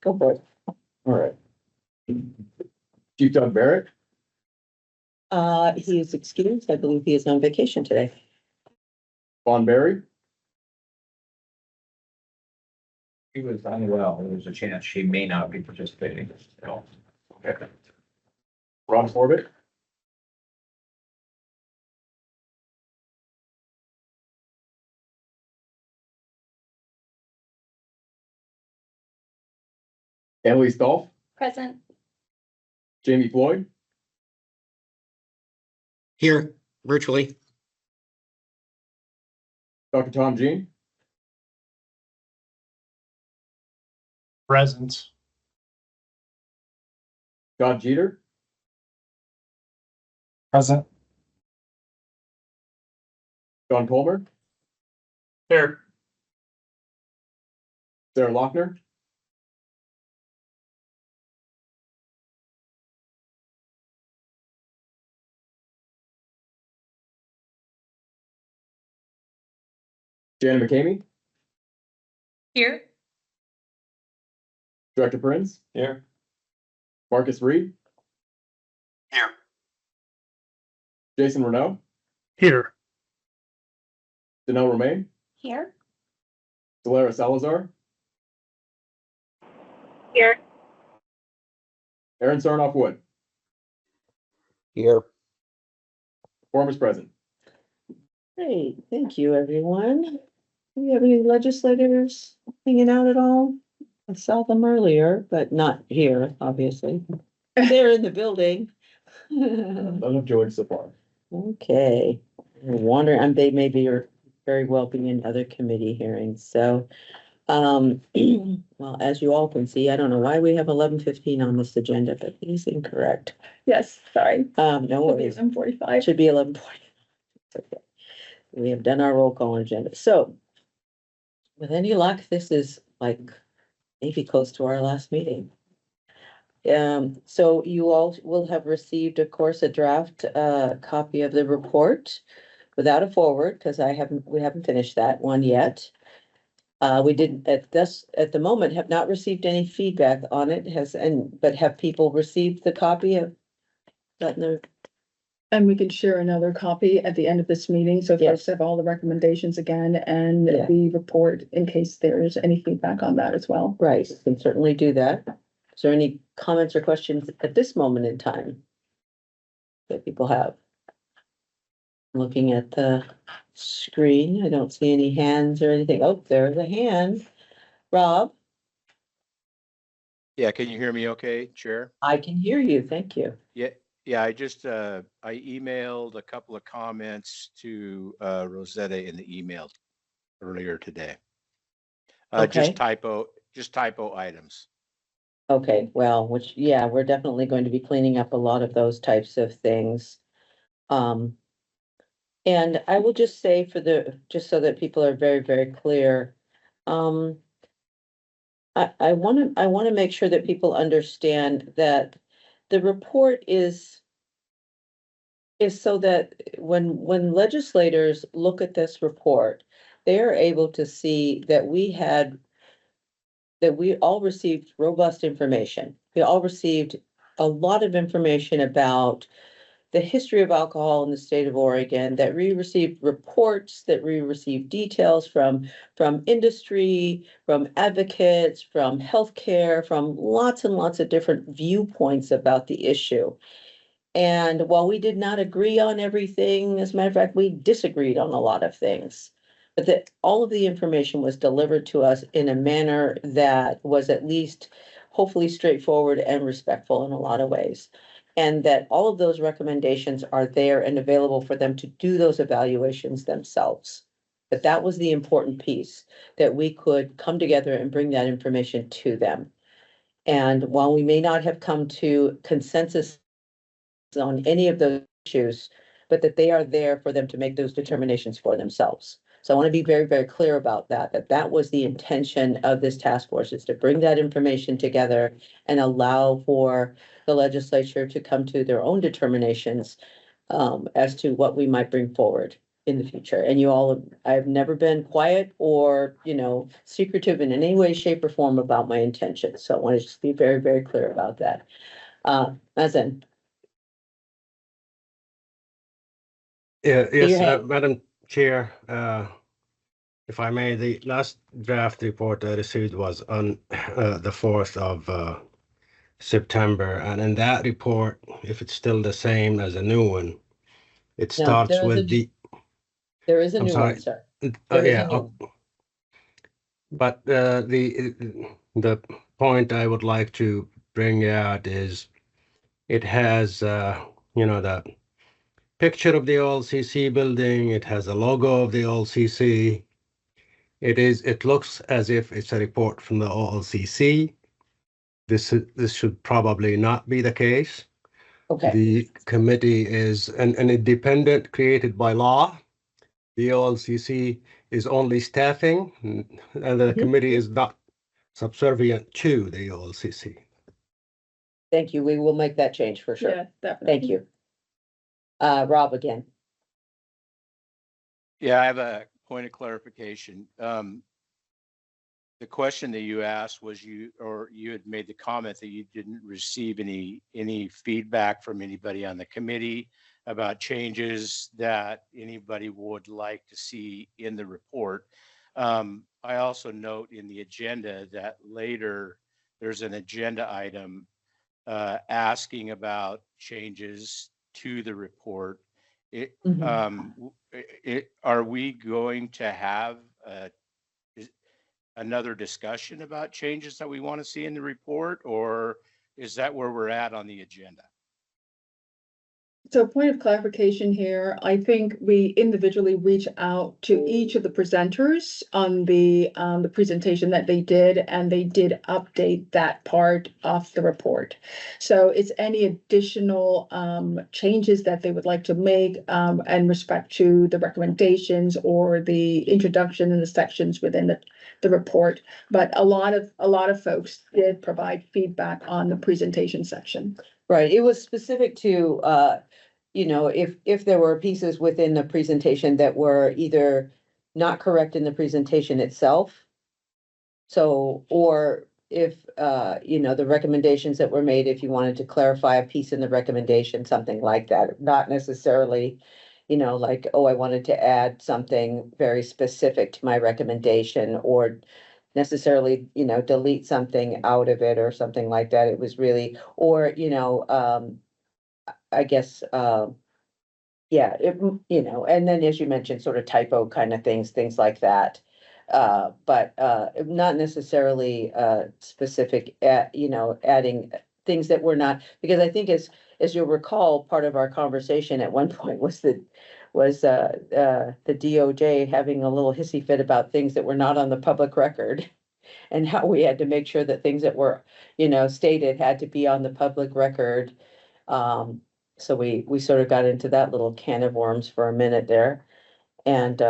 Go for it. All right. Chief Doug Barrett, He is excused. I believe he is on vacation today. Vaughn Berry, He was unwell. There's a chance she may not be participating. So, okay. Ron Corbett, Annalise Dolph, Present. Jamie Floyd, Here, virtually. Dr. Tom Jean, Present. John Jeter, Present. John Colmer, Here. Sarah Lochner, Janet McCamey, Here. Director Prince, Here. Marcus Reed, Here. Jason Renaud, Here. Danelle Romaine, Here. Delara Salazar, Here. Aaron Sarnoff Wood. Here. Quorum is present. Great, thank you, everyone. Do we have any legislators hanging out at all? I saw them earlier, but not here, obviously. They're in the building. None have joined so far. Okay, we're wondering, and they maybe are very well be in other committee hearings, so. Well, as you all can see, I don't know why we have 11:15 on this agenda, but it is incorrect. Yes, sorry. No worries. I'm 45. It should be 11:40. Okay. We have done our roll call agenda, so. With any luck, this is like maybe close to our last meeting. So you all will have received, of course, a draft copy of the report without a forward, because we haven't finished that one yet. We didn't at the moment have not received any feedback on it, but have people received the copy of that? And we could share another copy at the end of this meeting, so Yes. folks have all the recommendations again and Yeah. the report in case there's any feedback on that as well. Right, we can certainly do that. Is there any comments or questions at this moment in time that people have? Looking at the screen, I don't see any hands or anything. Oh, there's a hand. Rob, Yeah, can you hear me okay, Chair? I can hear you. Thank you. Yeah, I emailed a couple of comments to Rosetta in the email earlier today. Okay. Just typo items. Okay, well, we're definitely going to be cleaning up a lot of those types of things. And I will just say just so that people are very, very clear, I want to make sure that people understand that the report is so that when legislators look at this report, they are able to see that we all received robust information. We all received a lot of information about the history of alcohol in the state of Oregon, that we received reports, that we received details from industry, from advocates, from healthcare, from lots and lots of different viewpoints about the issue. And while we did not agree on everything, as a matter of fact, we disagreed on a lot of things. But that all of the information was delivered to us in a manner that was at least hopefully straightforward and respectful in a lot of ways. And that all of those recommendations are there and available for them to do those evaluations themselves. But that was the important piece, that we could come together and bring that information to them. And while we may not have come to consensus on any of those issues, but that they are there for them to make those determinations for themselves. So I want to be very, very clear about that was the intention of this task force, is to bring that information together and allow for the legislature to come to their own determinations as to what we might bring forward. in the future. And you all, I've never been quiet or, secretive in any way, shape or form about my intentions. So I want to just be very, very clear about that. Mazen, Yeah, your yes, hand. Madam Chair, if I may, the last draft report I received was on the 4th of September. And in that report, if it's still the same as a new one, it No, starts with the, there is a I'm new one, sorry. sir. There is a Yeah, new one. but the point I would like to bring out is it has, the picture of the OLCC building. It has a logo of the OLCC. It looks as if it's a report from the OLCC. This should probably not be the case. Okay, The committee is an independent created by law. The OLCC is only staffing, and the Mhm. committee is not subservient to the OLCC. thank you. We will make that change for sure. Yeah, definitely. Thank you. Rob again. Yeah, I have a point of clarification. The question that you asked was you had made the comment that you didn't receive any feedback from anybody on the committee about changes that anybody would like to see in the report. I also note in the agenda that later there's an agenda item asking about changes to the report. Are we going to have another discussion about changes that we want to see in the report, or is that where we're at on the agenda? So point of clarification here, I think we individually reach out to each of the presenters on the presentation that they did, and they did update that part of the report. So it's any additional changes that they would like to make in respect to the recommendations or the introduction and the sections within the report. But a lot of folks did provide feedback on the presentation section. Right, it was specific to, if there were pieces within the presentation that were either not correct in the presentation itself. So, or if, the recommendations that were made, if you wanted to clarify a piece in the recommendation, something like that, not necessarily, like, oh, I wanted to add something very specific to my recommendation or necessarily, delete something out of it or something like that. It was really, or, I guess, yeah, and then as you mentioned, sort of typo kind of things like that. But not necessarily specific at, adding things that were not, because I think as you'll recall, part of our conversation at one point was the DOJ having a little hissy fit about things that were not on the public record. And how we had to make sure that things that were, stated had to be on the public record. So we sort of got into that little can of worms for a minute there. And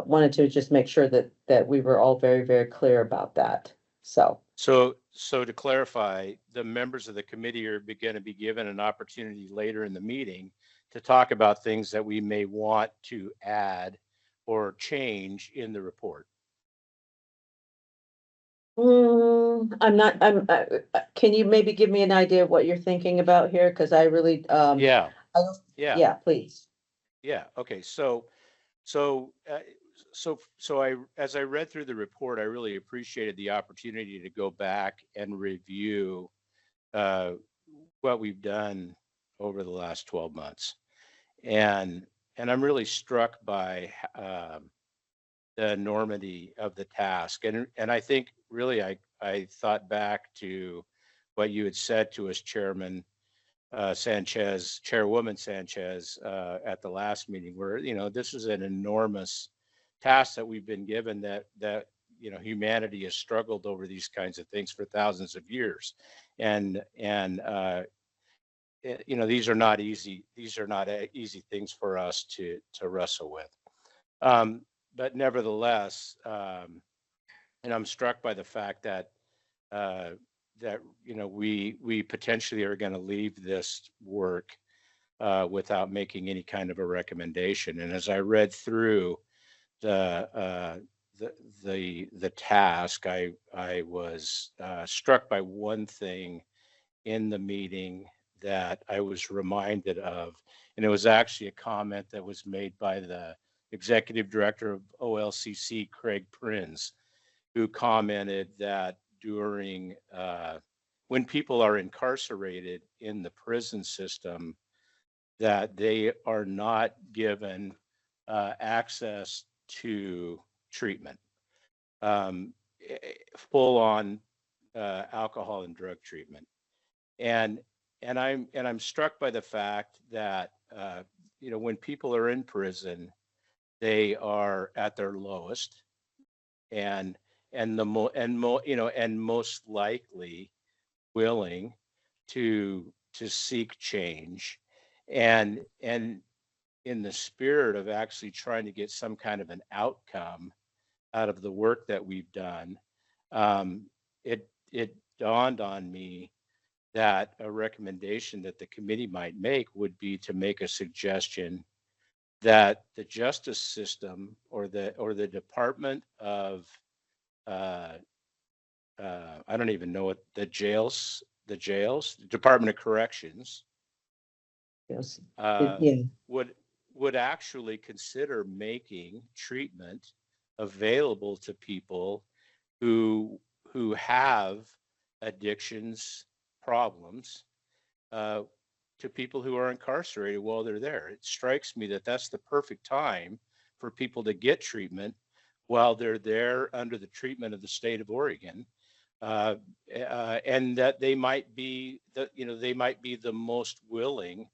wanted to just make sure that we were all very, very clear about that. So So to clarify, the members of the committee are going to be given an opportunity later in the meeting to talk about things that we may want to add or change in the report. can you maybe give me an idea of what you're thinking about here? Because I really, Yeah, I don't- yeah, yeah, please. yeah. Okay, so as I read through the report, I really appreciated the opportunity to go back and review what we've done over the last 12 months. And I'm really struck by the enormity of the task. And I think really I thought back to what you had said to us, Chairwoman Sanchez, at the last meeting, where, this is an enormous task that we've been given, that humanity has struggled over these kinds of things for thousands of years. And these are not easy things for us to wrestle with. But nevertheless, and I'm struck by the fact that we potentially are going to leave this work without making any kind of a recommendation. And as I read through the task, I was struck by one thing in the meeting that I was reminded of, and it was actually a comment that was made by the executive director of OLCC, Craig Prinz, who commented that during when people are incarcerated in the prison system, that they are not given access to treatment, full on alcohol and drug treatment. And I'm struck by the fact that when people are in prison, they are at their lowest, and most likely willing to seek change, and in the spirit of actually trying to get some kind of an outcome out of the work that we've done, it dawned on me that a recommendation that the committee might make would be to make a suggestion that the justice system or the Department of I don't even know what the Department of Corrections Yes. Yeah. would actually consider making treatment available to people who have addictions problems, to people who are incarcerated while they're there. It strikes me that that's the perfect time for people to get treatment while they're there under the treatment of the state of Oregon, and that they might be the most willing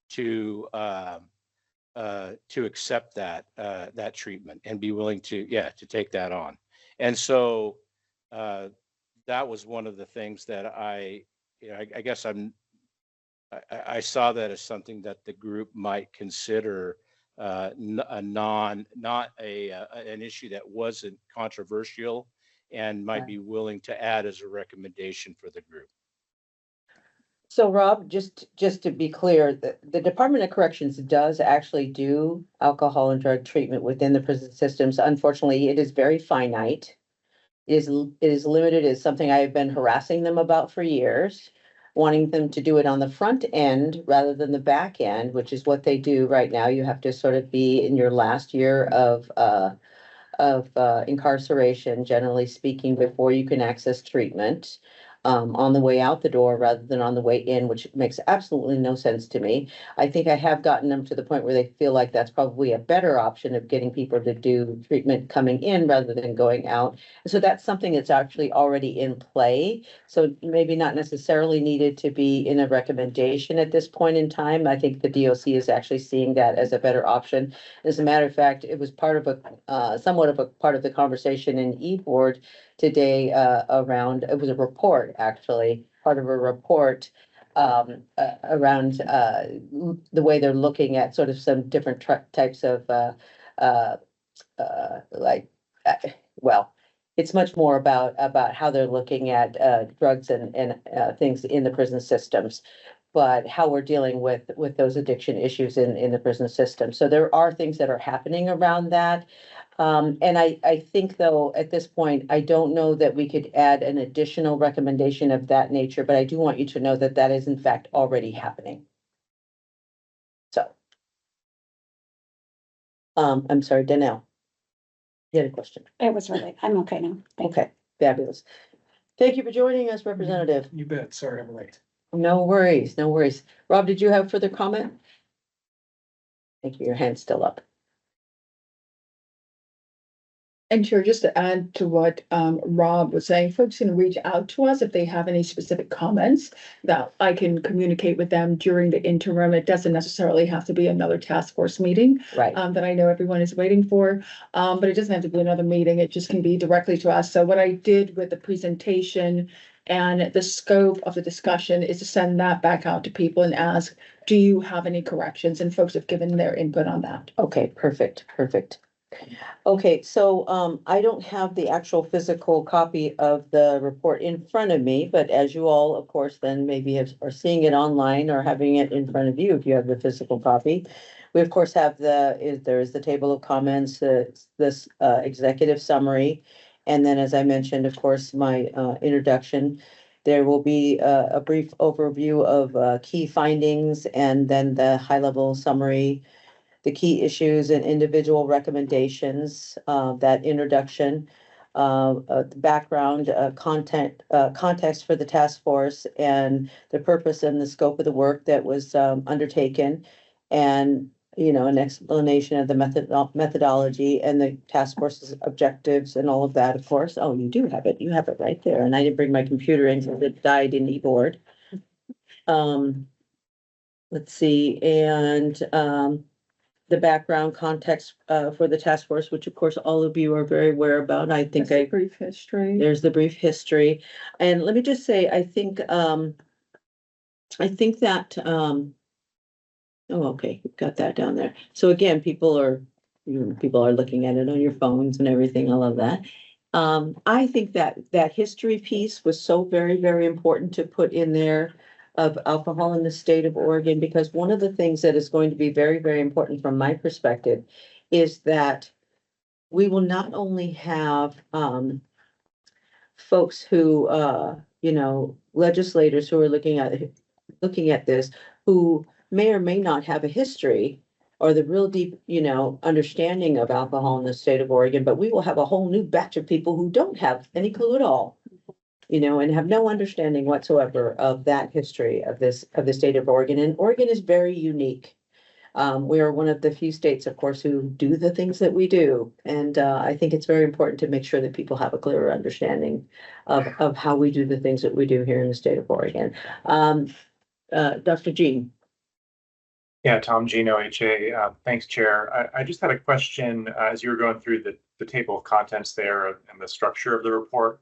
to accept that treatment and be willing to take that on. And so that was one of the things that I guess I saw that as something that the group might consider an issue that wasn't controversial, and might be willing to add as a recommendation for the group. So Rob, just to be clear, the Department of Corrections does actually do alcohol and drug treatment within the prison systems. Unfortunately, it is very finite. It is limited. Is something I have been harassing them about for years, wanting them to do it on the front end rather than the back end, which is what they do right now. You have to sort of be in your last year of incarceration, generally speaking, before you can access treatment. On the way out the door rather than on the way in, which makes absolutely no sense to me. I think I have gotten them to the point where they feel like that's probably a better option of getting people to do treatment coming in rather than going out. So that's something that's actually already in play. So maybe not necessarily needed to be in a recommendation at this point in time. I think the DOC is actually seeing that as a better option. As a matter of fact, it was part of somewhat of a part of the conversation in eBoard today around, it was a report, actually, part of a report around the way they're looking at sort of some different types of it's much more about how they're looking at drugs and things in the prison systems, but how we're dealing with those addiction issues in the prison system. So there are things that are happening around that. And I think, though, at this point, I don't know that we could add an additional recommendation of that nature, but I do want you to know that that is in fact already happening. So. I'm sorry, Danelle. You had a question? It was really, I'm okay now. Thank you. Okay, fabulous. Thank you for joining us, Representative. You bet. Sorry, I'm late. No worries, no worries. Rob, did you have further comment? Thank you, your hand's still up. And Chair, just to add to what Rob was saying, folks can reach out to us if they have any specific comments that I can communicate with them during the interim. It doesn't necessarily have to be another task force meeting Right. that I know everyone is waiting for, but it doesn't have to be another meeting. It just can be directly to us. So what I did with the presentation and the scope of the discussion is to send that back out to people and ask, do you have any corrections? And folks have given their input on that. Okay, perfect, perfect. Okay, so I don't have the actual physical copy of the report in front of me, but as you all, of course, then maybe are seeing it online or having it in front of you if you have the physical copy. We of course have there is the table of comments, this executive summary. And then, as I mentioned, of course, my introduction. There will be a brief overview of key findings and then the high-level summary, the key issues and individual recommendations, that introduction, the background, context for the task force and the purpose and the scope of the work that was undertaken. And, you know, an explanation of the methodology and the task force's objectives and all of that, of course. Oh, you do have it. You have it right there. And I didn't bring my computer in because it died in eBoard. Let's see, and the background context for the task force, which of course all of you are very aware about. I think That's a brief history. there's the brief history. And let me just say, I think that oh, okay, you've got that down there. So again, people are looking at it on your phones and everything, all of that. I think that history piece was so very, very important to put in there of alcohol in the state of Oregon, because one of the things that is going to be very, very important from my perspective is that we will not only have folks who you know, legislators who are looking at this, who may or may not have a history or the real deep, you know, understanding of alcohol in the state of Oregon, but we will have a whole new batch of people who don't have any clue at all, you know, and have no understanding whatsoever of that history of the state of Oregon. And Oregon is very unique. We are one of the few states, of course, who do the things that we do. And I think it's very important to make sure that people have a clearer understanding of how we do the things that we do here in the state of Oregon. Dr. Jean. Yeah, Tom Gino, HA. Thanks, Chair. I just had a question as you were going through the table of contents there and the structure of the report.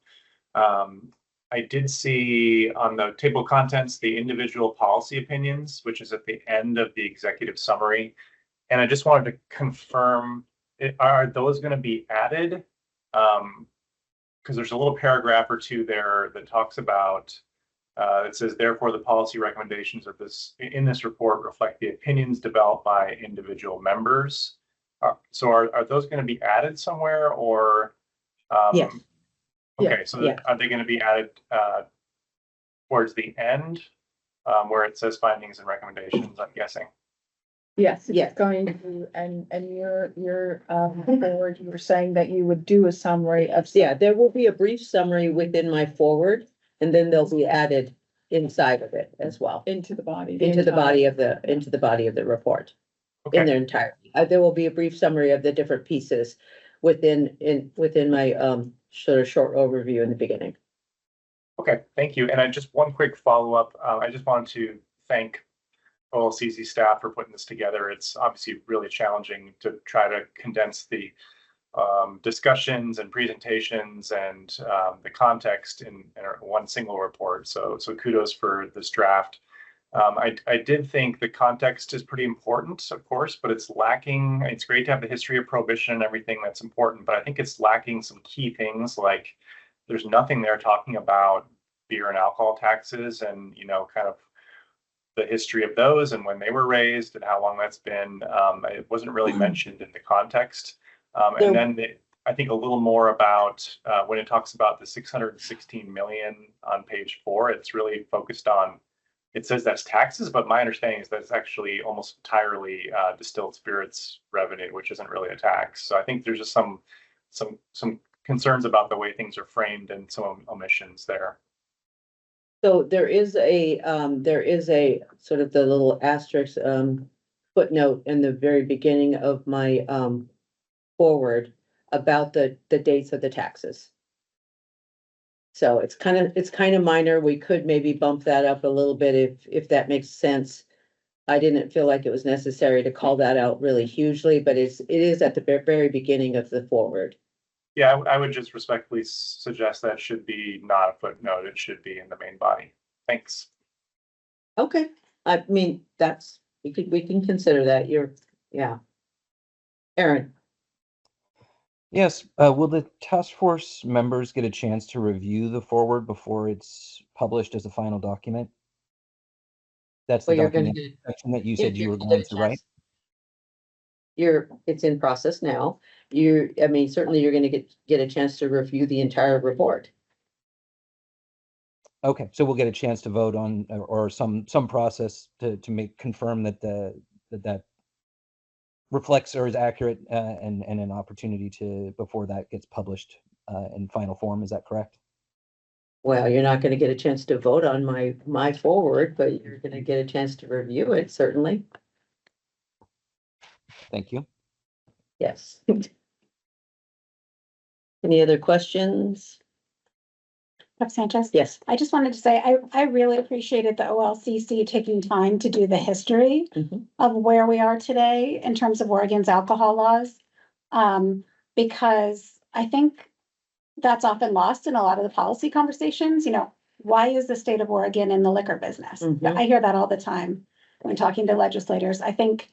I did see on the table of contents the individual policy opinions, which is at the end of the executive summary. And I just wanted to confirm, are those going to be added? Because there's a little paragraph or two there that talks about it says, therefore, the policy recommendations of in this report reflect the opinions developed by individual members. So are those going to be added somewhere, or? Yes. Okay, so Yeah. are they going to be added towards the end where it says findings and recommendations, I'm guessing? Yes, Yes. it's going to, and you're forward, you were saying that you would do a summary of. Yeah, there will be a brief summary within my forward, and then they'll be added inside of it as well, Into the body. into the body of the report in Okay, their entirety. There will be a brief summary of the different pieces within my sort of short overview in the beginning. okay, thank you. And I just one quick follow-up. I just wanted to thank OLCC staff for putting this together. It's obviously really challenging to try to condense the discussions and presentations and the context in one single report. So kudos for this draft. I did think the context is pretty important, of course, but it's lacking. It's great to have the history of prohibition and everything that's important, but I think it's lacking some key things, like there's nothing there talking about beer and alcohol taxes and, you know, kind of the history of those and when they were raised and how long that's been. It wasn't really mentioned in the context. And then I think a little more about when it talks about the 616 million on page 4, it's really focused on, it says that's taxes, but my understanding is that it's actually almost entirely distilled spirits revenue, which isn't really a tax. So I think there's just some concerns about the way things are framed and some omissions there. So there is a sort of the little asterisk footnote in the very beginning of my forward about the dates of the taxes. So it's kind of minor. We could maybe bump that up a little bit if that makes sense. I didn't feel like it was necessary to call that out really hugely, but it is at the very beginning of the forward. Yeah, I would just respectfully suggest that should be not a footnote. It should be in the main body. Thanks. Okay, I mean, we can consider that. Yeah. Aaron. Yes, will the task force members get a chance to review the forward before it's published as a final document? That's the Well, you're gonna document get, section that you you're said you were gonna going get a to write? chance. It's in process now. I mean, certainly you're gonna get a chance to review the entire report. Okay, so we'll get a chance to vote on, or some process to confirm that that reflects or is accurate, and an opportunity to, before that gets published in final form. Is that correct? Well, you're not gonna get a chance to vote on my forward, but you're gonna get a chance to review it, certainly. Thank you. Yes. Any other questions? Rep. Sanchez? Yes. I just wanted to say, I really appreciated the OLCC taking time to do the history Mhm. of where we are today in terms of Oregon's alcohol laws. Because I think that's often lost in a lot of the policy conversations. You know, why is the state of Oregon in the liquor business? Mhm. I hear that all the time when talking to legislators. I think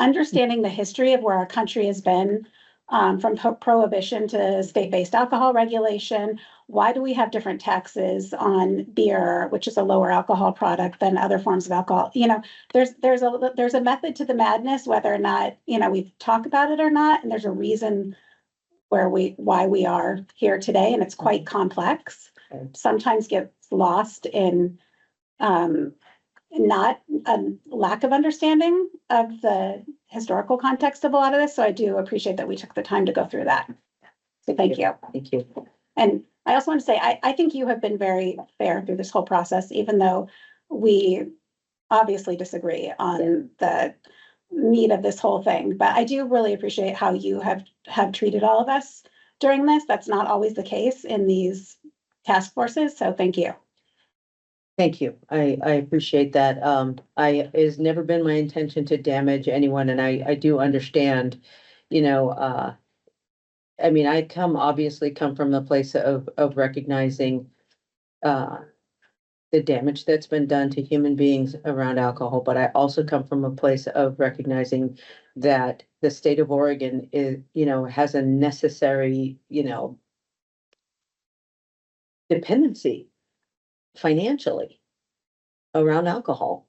understanding the history of where our country has been, from prohibition to state-based alcohol regulation. Why do we have different taxes on beer, which is a lower alcohol product than other forms of alcohol? You know, there's a method to the madness, whether or not, you know, we talk about it or not, and there's a reason why we are here today, and it's quite complex. Okay. Sometimes gets lost in not a lack of understanding of the historical context of a lot of this. So I do appreciate that we took the time to go through that. So thank you. Thank you. And I also want to say, I think you have been very fair through this whole process, even though we obviously disagree on the need of this whole thing. But I do really appreciate how you have treated all of us during this. That's not always the case in these task forces. So thank you. Thank you. I appreciate that. It's never been my intention to damage anyone, and I do understand, you know, I mean, obviously come from a place of recognizing the damage that's been done to human beings around alcohol, but I also come from a place of recognizing that the state of Oregon is, you know, has a necessary, you know, dependency financially around alcohol.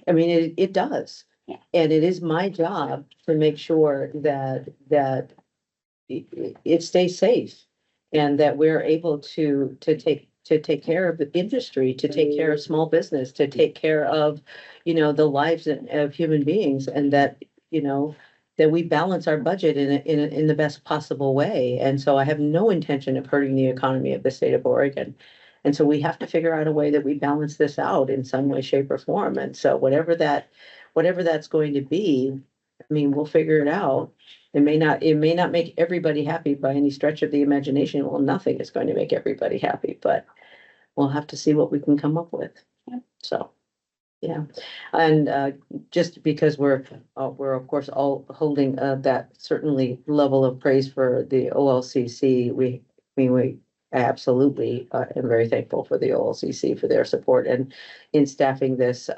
I mean, it does. Yeah. And it is my job to make sure that it stays safe and that we're able to take care of the industry, to take care of small business, to take care of, you know, the lives of human beings, and that, you know, that we balance our budget in the best possible way. And so I have no intention of hurting the economy of the state of Oregon. And so we have to figure out a way that we balance this out in some way, shape, or form. And so whatever that's going to be, I mean, we'll figure it out. It may not make everybody happy by any stretch of the imagination. Well, nothing is going to make everybody happy, but we'll have to see what we can come up with. Yeah. So, yeah. And just because we're of course all holding that certainly level of praise for the OLCC, we absolutely am very thankful for the OLCC for their support and in staffing this.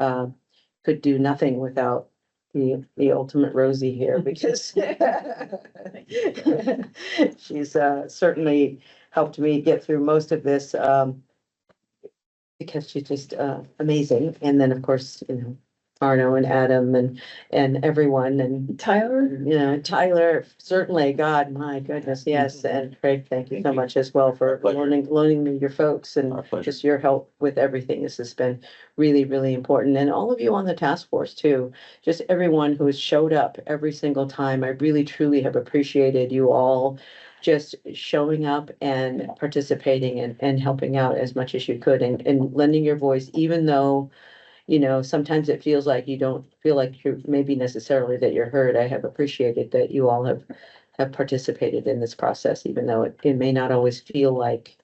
Could do nothing without the ultimate Rosie here, because she's certainly helped me get through most of this, because she's just amazing. And then, of course, you know, Arno and Adam and everyone, and Tyler? you know, Tyler, certainly, God, my goodness, yes. And Craig, thank you so Thank you. much as well for Our pleasure. loaning me your folks and Our pleasure. just your help with everything. This has been really, really important. And all of you on the task force too, just everyone who has showed up every single time. I really, truly have appreciated you all just showing up and participating and helping out as much as you could and lending your voice, even though, you know, sometimes it feels like you don't feel like you're maybe necessarily that you're heard. I have appreciated that you all have participated in this process, even though it may not always feel like,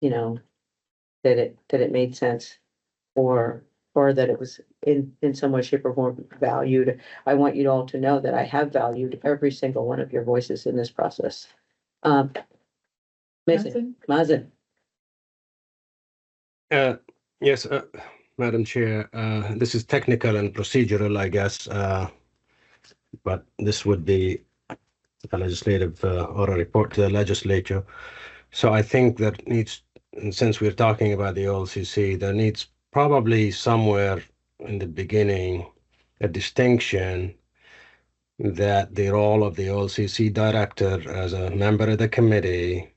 you know, that it made sense or that it was in some way, shape, or form valued. I want you all to know that I have valued every single one of your voices in this process. Amazing. Mazen. Yes, Madam Chair, this is technical and procedural, I guess, but this would be a legislative or a report to the legislature. So I think that needs, and since we're talking about the OLCC, there needs probably somewhere in the beginning a distinction that the role of the OLCC director as a member of the committee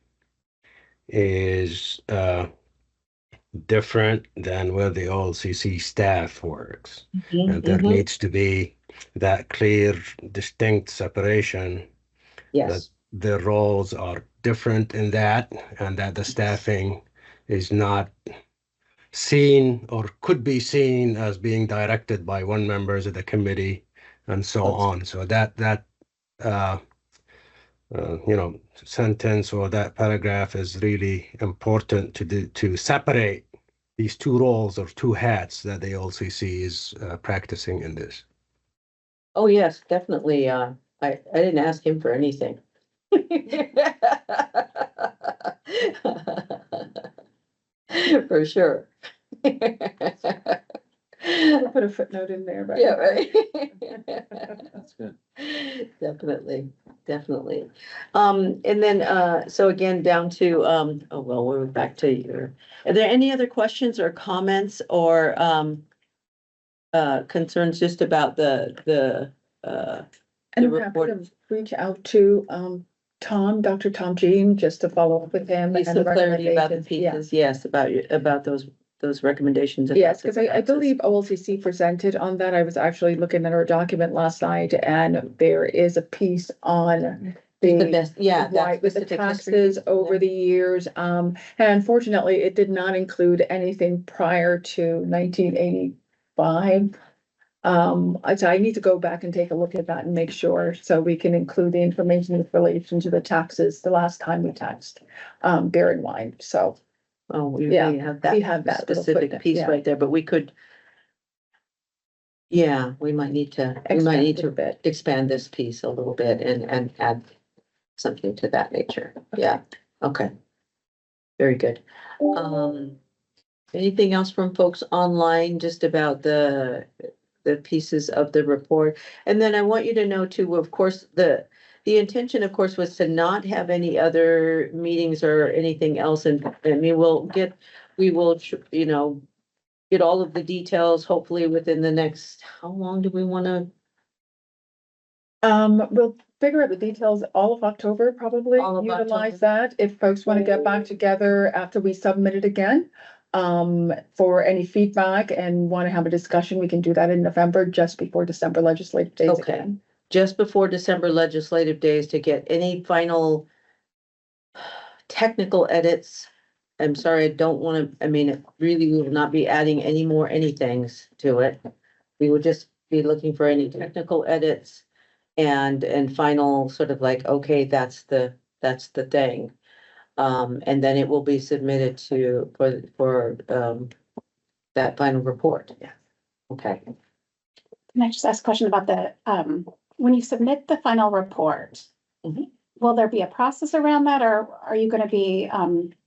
is different than where the OLCC staff works. And there needs to be that clear, distinct separation. Yes, Their roles are different in that, and that the staffing is not seen or could be seen as being directed by one members of the committee and so on. So that sentence or that paragraph is really important to separate these two roles or two hats that the OLCC is practicing in this. oh, yes, definitely, I didn't ask him for anything. For sure. I'll put a footnote in there, but. Yeah, right. That's good. Definitely, definitely. And then, so again, down to, oh, well, we're back to your, are there any other questions or comments or, concerns just about the And I'm happy report? to reach out to, Dr. Tom Jean, just to follow up with him. Need and some the clarity about the recommendations. Yeah. pieces, yes, about those recommendations. about Yes, the because I taxes. believe OLCC presented on that. I was actually looking at our document last night, and there is a piece on The the best, yeah. that right, with the specific history. taxes over the years. And unfortunately, it did not include anything prior to 1985. So I need to go back and take a look at that and make sure, so we can include the information with relation to the taxes, the last time we taxed, beer and wine. So, Oh, we Yeah, have that. we have that little Specific footnote, piece yeah. right there, but we could. Yeah, we might need to expand it a bit. expand this piece a little bit and add something to that nature. Yeah, okay. Very good. Anything else from folks online just about the pieces of the report? And then I want you to know too, of course, the intention, of course, was to not have any other meetings or anything else. And I mean, we will, get all of the details, hopefully within the next, how long do we want to? We'll figure out the details all of October, probably All of utilize October. that if folks want to get back together after we submit it again. For any feedback and want to have a discussion, we can do that in November, just before December legislative days Okay. again. Just before December legislative days to get any final technical edits. I'm sorry, I don't want to, I mean, it really, we will not be adding any more anythings to it. We would just be looking for any technical edits and final sort of like, okay, that's the thing. And then it will be submitted for that final report. Yeah. Okay. Can I just ask a question about the, when you submit the final report? Mhm. Will there be a process around that, or are you gonna be,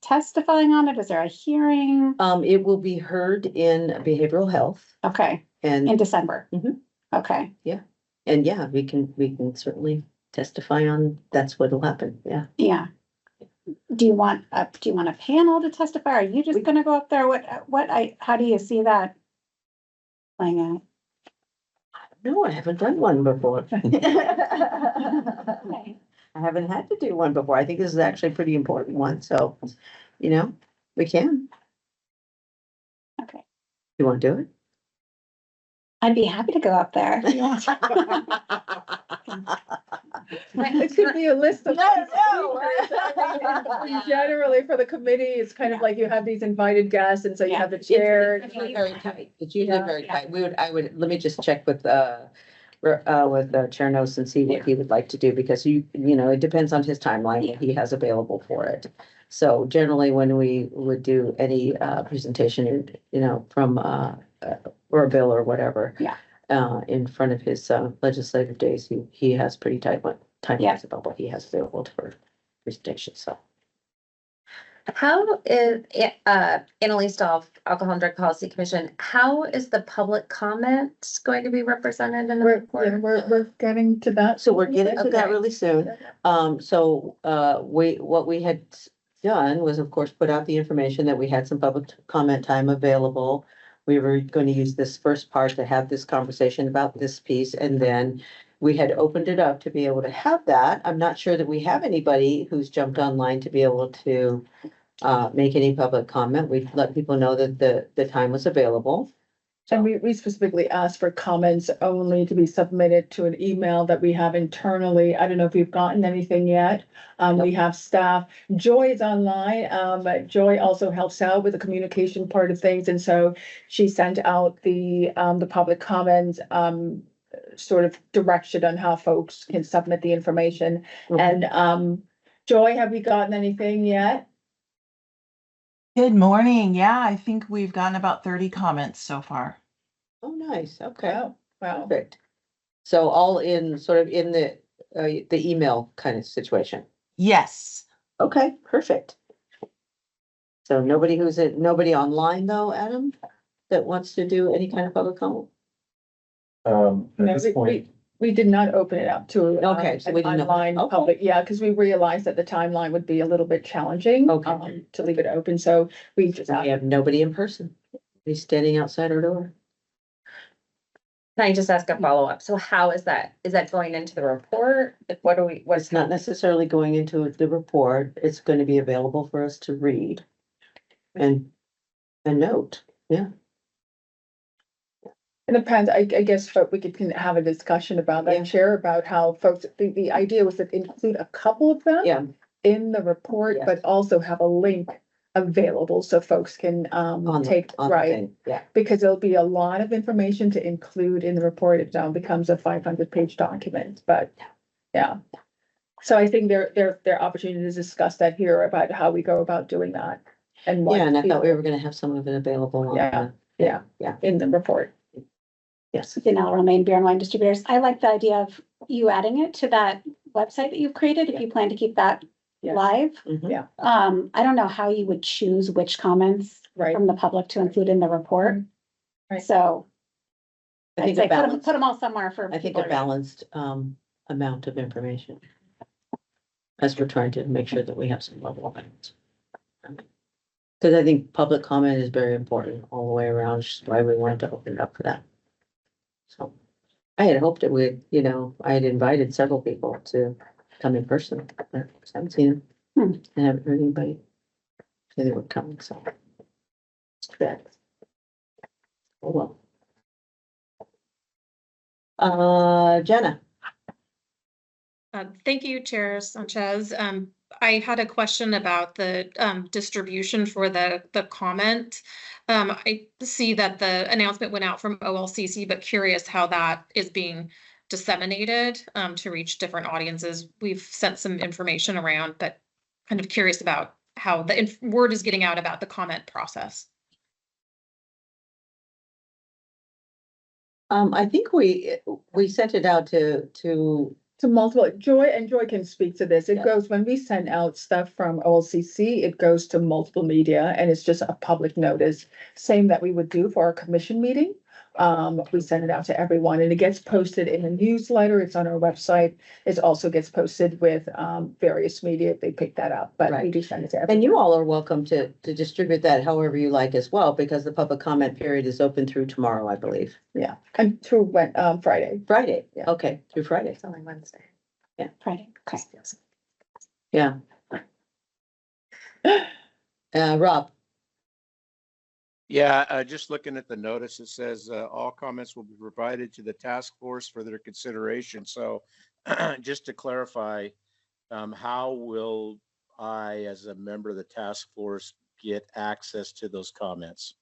testifying on it? Is there a hearing? It will be heard in behavioral health Okay, and. in December? Mhm. Okay, And yeah, we can certainly testify on, that's what'll happen, yeah. yeah. Do you want a panel to testify? Are you just gonna go up there? How do you see that playing out? No, I haven't done one before. Okay. I haven't had to do one before. I think this is actually a pretty important one, so, we can. Okay. You wanna do it? I'd be happy to go up there. if you want. It could be a list of. No, Generally, for the committee, it's kind of like you have these invited guests, and so you have the chair. It's usually very tight. It's usually Yeah. very tight. Let me just check with Chair Nose and see what he would like to do, because it depends on his timeline, what he has available for it. So generally, when we would do any presentation, from or a bill or whatever. Yeah. In front of his legislative days, he has pretty tight timelines Yeah. about what he has available for presentation, so. How is, Annalise Dolph, Alcohol and Drug Policy Commission, how is the public comment going to be represented in the report? We're getting to that. So we're getting to that Okay. really soon. What we had done was, of course, put out the information that we had some public comment time available. We were going to use this first part to have this conversation about this piece, and then we had opened it up to be able to have that. I'm not sure that we have anybody who's jumped online to be able to make any public comment. We've let people know that the time was available. And we specifically asked for comments only to be submitted to an email that we have internally. I don't know if we've gotten anything yet. We have staff. Joy is online, but Joy also helps out with the communication part of things. And so she sent out the public comments, sort of direction on how folks can submit the information. And, Joy, have we gotten anything yet? Good morning. Yeah, I think we've gotten about 30 comments so far. Oh, nice. Okay. Wow. Perfect. So all in sort of in the email kind of situation. Yes. Okay, perfect. So nobody nobody online though, Adam, that wants to do any kind of public comment? At No, this point, we did not open it up to Okay, so an we didn't open- online okay. public, yeah, because we realized that the timeline would be a little bit challenging Okay. to leave it open, so we just We have nobody in person. He's standing outside our door. Can I just ask a follow-up? So how is that going into the report? Like, what are what's It's not necessarily going into the report. It's going to be available for us to read and note. Yeah. It depends, I guess, but we can have a discussion about Yeah. that, share about how folks, the idea was to include a couple of them Yeah. in the report, Yes. but also have a link available so folks can on the- take, on the right, thing. Yeah. because there'll be a lot of information to include in the report. It now becomes a 500-page document, but yeah. So I think there are opportunities to discuss that here about how we go about doing that. And what, Yeah, and I thought we were going to have some of it available. on Yeah. the- yeah, Yeah. in the report. Yes. Janelle Romaine, Beer and Wine Distributors. I like the idea of you adding it to that website that you've created, if you plan to keep that Yeah. live. Mhm. Yeah. I don't know how you would choose which comments Right. from the public to include in the report. Right. So I I'd think say a balanced, put them all somewhere for. I think people a to- balanced amount of information. As we're trying to make sure that we have some level of balance. Because I think public comment is very important all the way around, which is why we wanted to open it up for that. So I had hoped that I had invited several people to come in person, but I haven't seen them. I haven't heard anybody say they were coming, so. It's bad. Oh, well. Jenna. Thank you, Chair Sanchez. I had a question about the distribution for the comment. I see that the announcement went out from OLCC, but curious how that is being disseminated to reach different audiences. We've sent some information around, but kind of curious about how the word is getting out about the comment process. I think we sent it out to multiple, Joy can speak to this. It Yeah. goes, when we send out stuff from OLCC, it goes to multiple media and it's just a public notice. Same that we would do for our commission meeting. We send it out to everyone and it gets posted in a newsletter. It's on our website. It also gets posted with various media if they pick that up, but we Right. do send it to everyone. And you all are welcome to distribute that however you like as well, because the public comment period is open through tomorrow, I believe. Yeah, and through when, Friday. Friday, Yeah. okay, through Friday, It's only Wednesday. Friday, okay. yeah. Rob, Yeah, just looking at the notice, it says all comments will be provided to the task force for their consideration. So just to clarify, how will I, as a member of the task force, get access to those comments?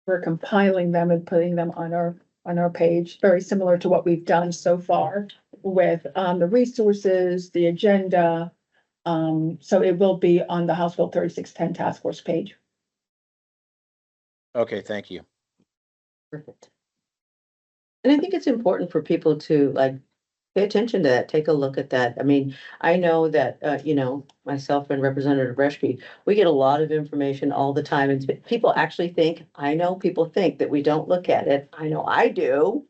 We're compiling them and putting them on our page, very similar to what we've done so far with the resources, the agenda. So it will be on the House Bill 3610 task force page. Okay, thank you. perfect. And I think it's important for people to Pay attention to that, take a look at that. I mean, I know that, myself and Representative Reschke, we get a lot of information all the time, and people actually think, I know people think that we don't look at it. I know I do.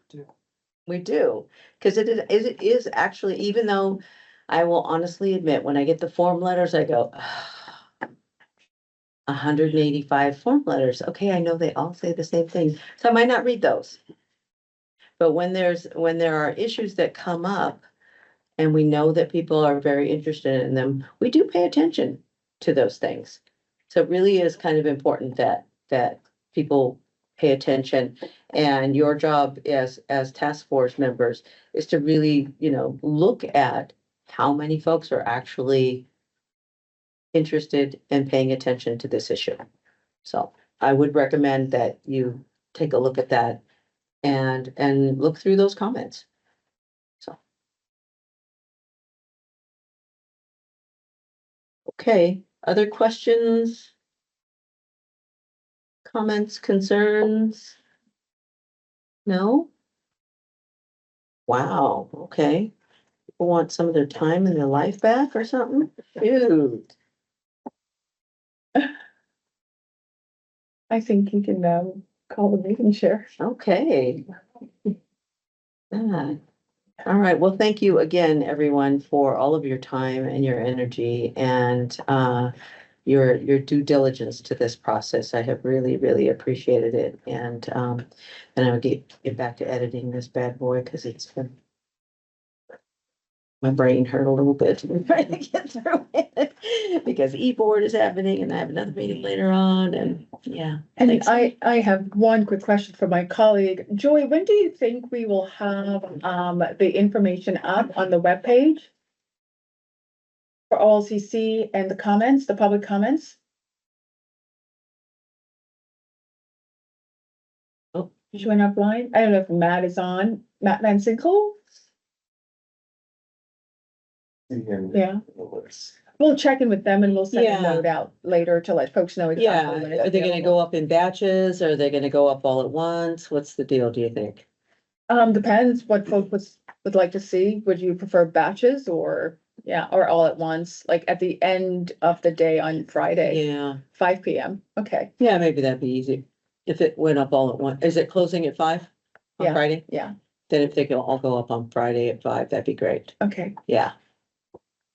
We do, because it is actually, even though I will honestly admit, when I get the form letters, I go, 185 form letters. Okay, I know they all say the same thing, so I might not read those. But when there are issues that come up and we know that people are very interested in them, we do pay attention to those things. So it really is kind of important that people pay attention. And your job as task force members is to really, look at how many folks are actually interested in paying attention to this issue. So I would recommend that you take a look at that and look through those comments. So. Okay, other questions? Comments, concerns? No? Wow, okay. People want some of their time and their life back or something? Dude. I think you can, call the meeting, Chair. Okay. Ah, all right, well, thank you again, everyone, for all of your time and your energy and your due diligence to this process. I have really, really appreciated it. And I'll get back to editing this bad boy because it's been my brain hurt a little bit trying to get through it because e-board is happening and I have another meeting later on and yeah. And thanks. I have one quick question for my colleague. Joy, when do you think we will have, the information up on the webpage? For OLCC and the comments, the public comments? Oh. She went offline. I don't know if Matt is on. Matt Van Sinkle? Yeah. We'll check in with them and we'll send a Yeah. note out later to let folks know Yeah, exactly when it's are they gonna available. go up in batches? Are they gonna go up all at once? What's the deal, do you think? Depends what folks would like to see. Would you prefer batches or, or all at once, like at the end of the day on Friday, Yeah, 5 PM? Okay, yeah, maybe that'd be easy. If it went up all at once, is it closing at 5 on Yeah. Friday? yeah, Then if they can all go up on Friday at 5, that'd be great. okay. Yeah.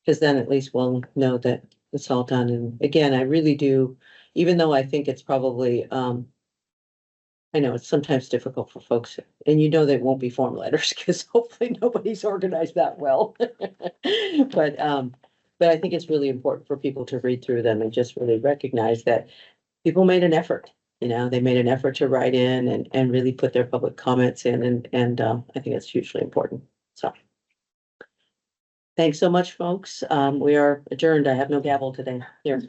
Cause then at least we'll know that it's all done. And again, I really do, even though I think it's probably, I know it's sometimes difficult for folks and they won't be form letters because hopefully nobody's organized that well. But I think it's really important for people to read through them and just really recognize that people made an effort. They made an effort to write in and really put their public comments in and I think it's hugely important. So. Thanks so much, folks. We are adjourned. I have no gavel today. Here.